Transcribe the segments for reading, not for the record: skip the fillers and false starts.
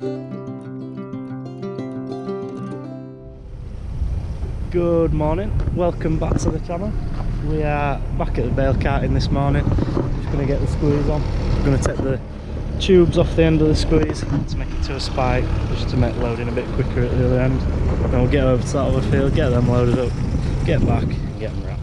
Good morning, welcome back to the channel. We are back at the bale carting this morning. Just going to get the squeeze on. We're going to take the tubes off the end of the squeeze to make it to a spike, just to make loading a bit quicker at the other end. Then we'll get over to that other field, get them loaded up, get back and get them wrapped.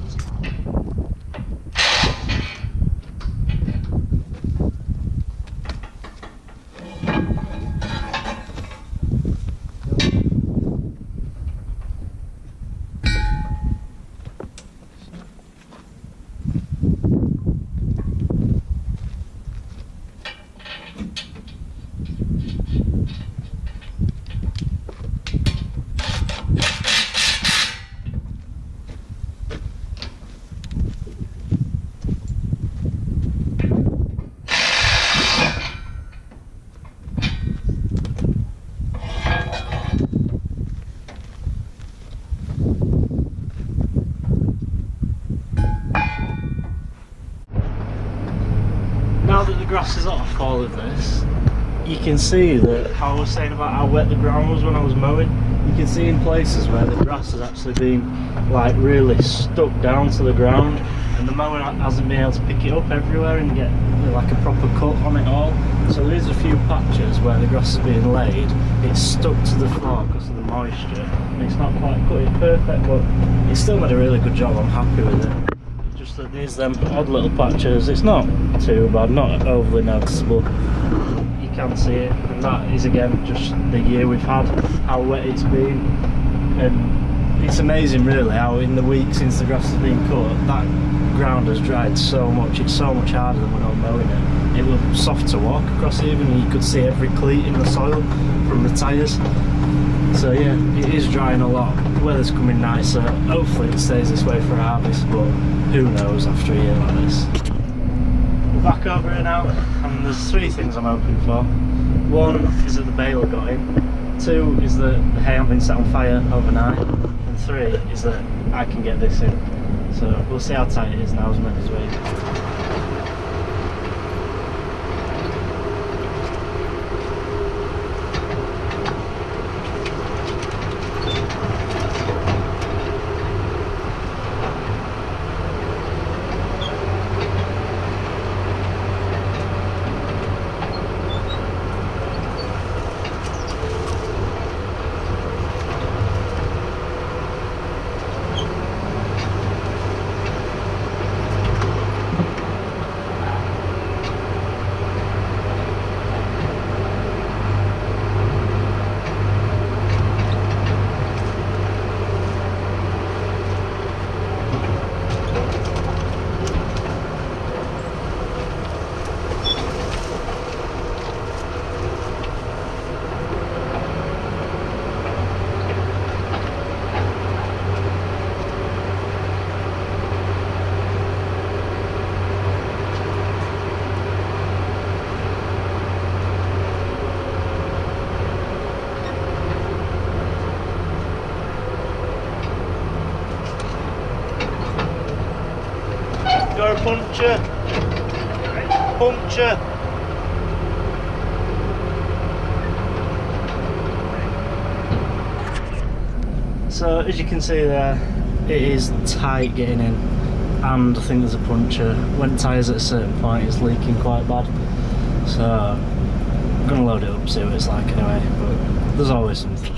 Now that the grass is off all of this, you can see that how I was saying about how wet the ground was when I was mowing. You can see in places where the grass has actually been like really stuck down to the ground, and the mower hasn't been able to pick it up everywhere and get like a proper cut on it all. So there's a few patches where the grass is being laid, it's stuck to the floor because of the moisture, and it's not quite cut it perfect, but it's still made a really good job. I'm happy with it. That there's them odd little patches. It's not too bad, not overly noticeable. You can see it, and that is again just the year we've had, how wet it's been. And it's amazing really how in the week since the grass has been cut, that ground has dried so much. It's so much harder than when I was mowing it. It was soft to walk across even, and you could see every cleat in the soil from the tyres. So yeah, it is drying a lot. The weather's coming nicer. Hopefully it stays this way for harvest, but who knows after a year like this. We're back over here now, and there's three things I'm hoping for. One is that the baler got in. Two is that the hay hasn't been set on fire overnight. And three is that I can get this in. So we'll see how tight it is now as much as we. You're a puncture. Puncture. So as you can see there, it is tight getting in, and I think there's a puncture. When tyres at a certain point, it's leaking quite bad. So I'm gonna load it up, see what it's like anyway. But there's always something.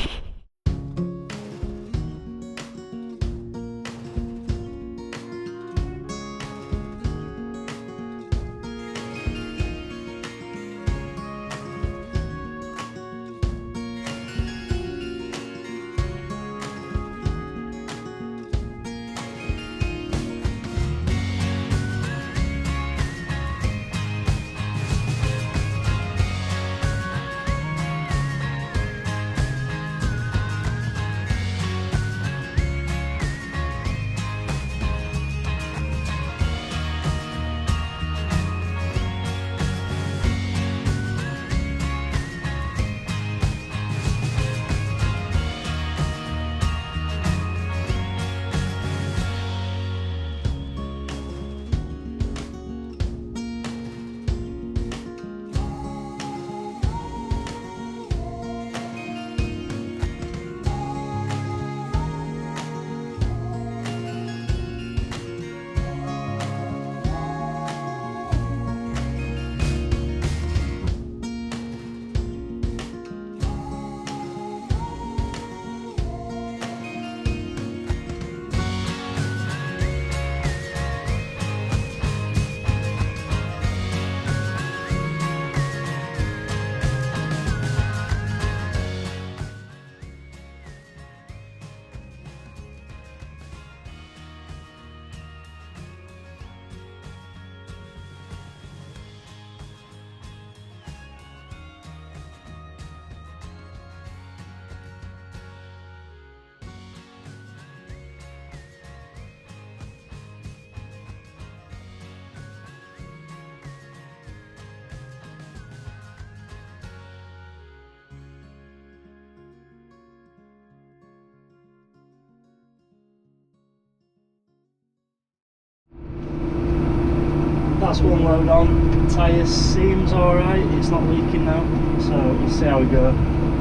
that's one load on. Tyre seems alright, it's not leaking now, so we'll see how we go.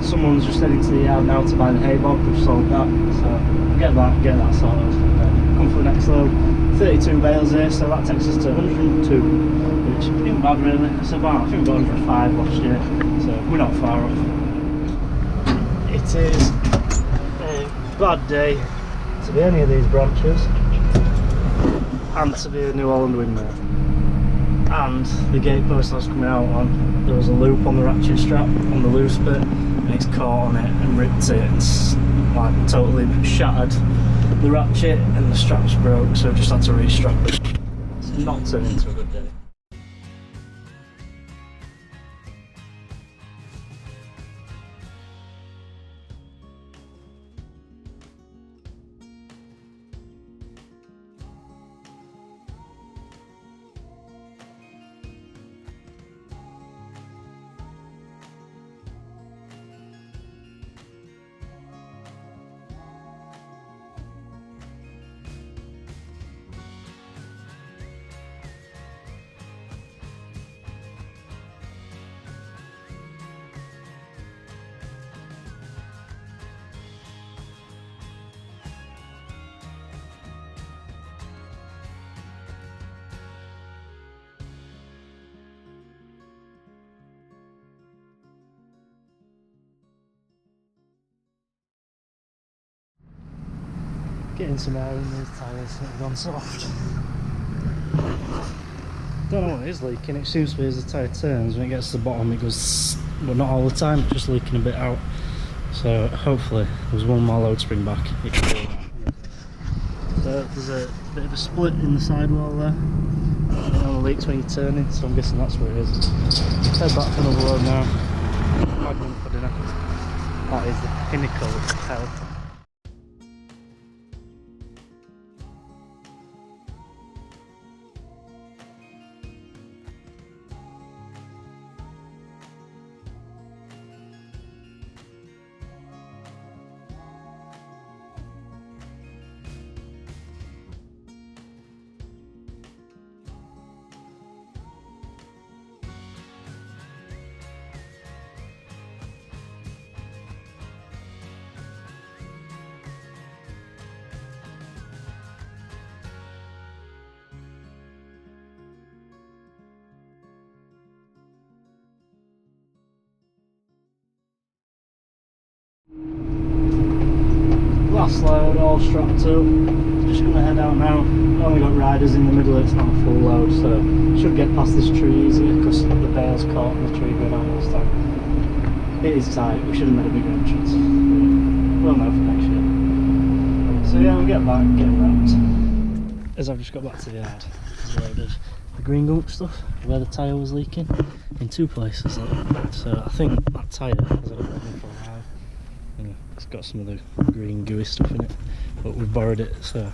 Someone's just heading to the yard now to buy the hay bob, we've sold that, so get that sorted. Come for the next load. 32 bales here, so that takes us to 102, which isn't bad really. It's about, I think we got 105 last year, so we're not far off. It is a bad day to be any of these branches and to be a New Holland windmill. And the gate post I was coming out on, there was a loop on the ratchet strap on the loose bit, and it's caught on it and ripped it and like totally shattered the ratchet, and the straps broke, so I just had to restrap it. It's not turned into a good day. Getting some air in these tyres that have gone soft. Don't know what it is leaking, it seems to be as the tyre turns, when it gets to the bottom it goes, well not all the time, just leaking a bit out. So hopefully there's one more load spring back. It can do that. So there's a bit of a split in the sidewall there. It only leaks when you're turning, so I'm guessing that's where it is. Let's head back for another load now. Magnum for dinner. That is the pinnacle of hell. Last load, all strapped up. Just gonna head out now. Only got riders in the middle, it's not a full load, so should get past this tree easier because the bale's caught in the tree going out this time. It is tight, we should have made a bigger entrance. We'll know for next year. So yeah, we'll get back, get wrapped. As I've just got back to the yard, there's a load of the green gunk stuff where the tyre was leaking in two places. So I think that tyre has had a bit of for a while. It's got some of the green gooey stuff in it, but we've borrowed it, so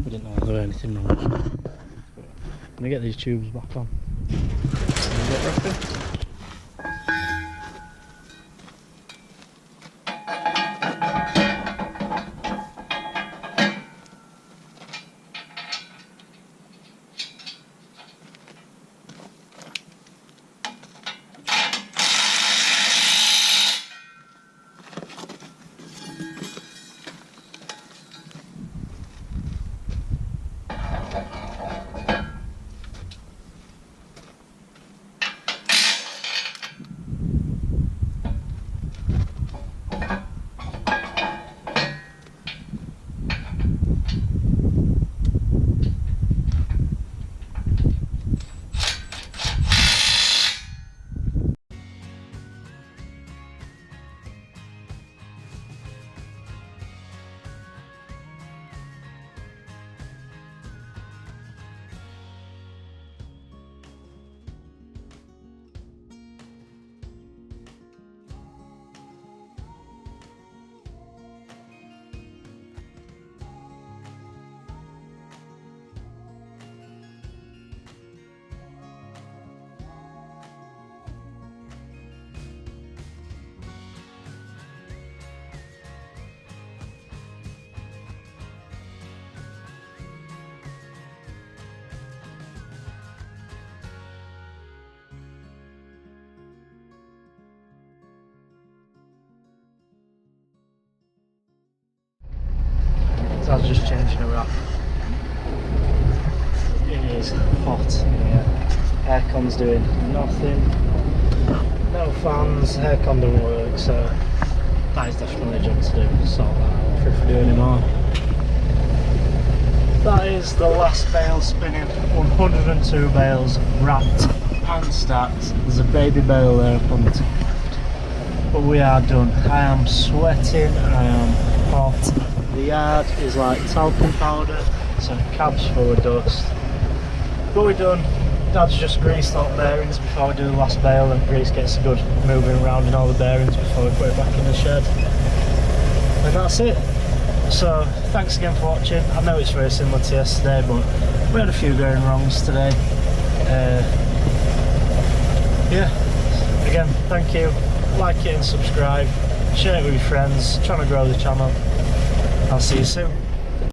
we didn't know if there was anything wrong with it. I'm gonna get these tubes back on and get wrapping. car's just changing a wrap. It is hot in here. Aircon's doing nothing. No fans, aircon doesn't work, so that is definitely a job to do. Sort that out if we do any more. That is the last bale spinning. 102 bales wrapped and stacked. There's a baby bale there up on the top. But we are done. I am sweating, I am hot. The yard is like talcum powder, so the cab's full of dust. But we're done. Dad's just greased all the bearings before we do the last bale, and grease gets a good moving around in all the bearings before we put it back in the shed. And that's it. So thanks again for watching. I know it's very similar to yesterday, but we had a few going wrongs today. Yeah, again, thank you. Like it and subscribe, share it with your friends, trying to grow the channel. I'll see you soon.